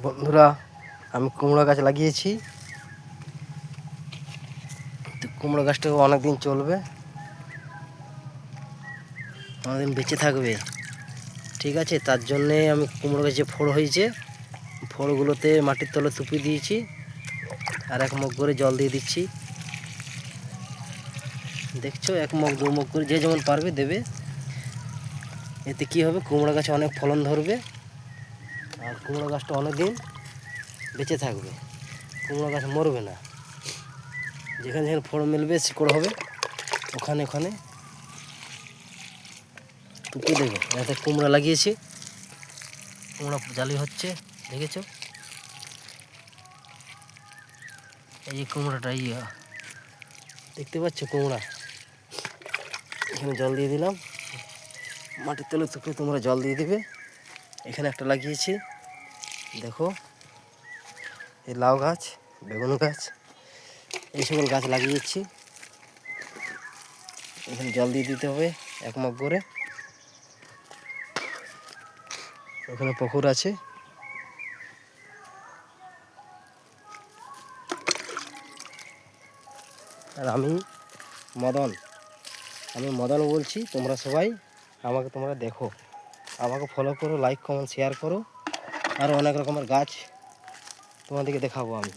বন্ধুরা, আমি কুমড়ো গাছ লাগিয়েছি। তো কুমড়ো গাছটা অনেকদিন চলবে, অনেকদিন বেঁচে থাকবে, ঠিক আছে। তার জন্যে আমি কুমড়ো গাছে ফোড় হয়েছে, ফোড়গুলোতে মাটির তলে তুপি দিয়েছি আর এক মগ করে জল দিয়ে দিচ্ছি। দেখছো, এক মগ দু মগ করে যে যেমন পারবে দেবে। এতে কি হবে, কুমড়ো গাছে অনেক ফলন ধরবে আর কুমড়ো গাছটা অনেক দিন বেঁচে থাকবে, কুমড়ো গাছ মরবে না। যেখানে যেখানে ফোড় মিলবে, শিকড় হবে, ওখানে ওখানে টুকে দেবে। যাতে কুমড়া লাগিয়েছি, কুমড়া জালি হচ্ছে, দেখেছো? এই যে কুমড়াটা দেখতে পাচ্ছ, কুমড়া। এখানে জল দিয়ে দিলাম, মাটির তলে তুপে তোমরা জল দিয়ে দিবে। এখানে একটা লাগিয়েছি, দেখো, এই লাউ গাছ, বেগুন গাছ, এই সকল গাছ লাগিয়েছি। এখানে জল দিয়ে দিতে হবে এক মগ করে। ওখানে পুকুর আছে। আর আমি মদন বলছি, তোমরা সবাই তোমরা দেখো, আমাকে ফলো করো, লাইক কমেন্ট শেয়ার করো। আর অনেক রকমের গাছ তোমাদেরকে দেখাবো আমি।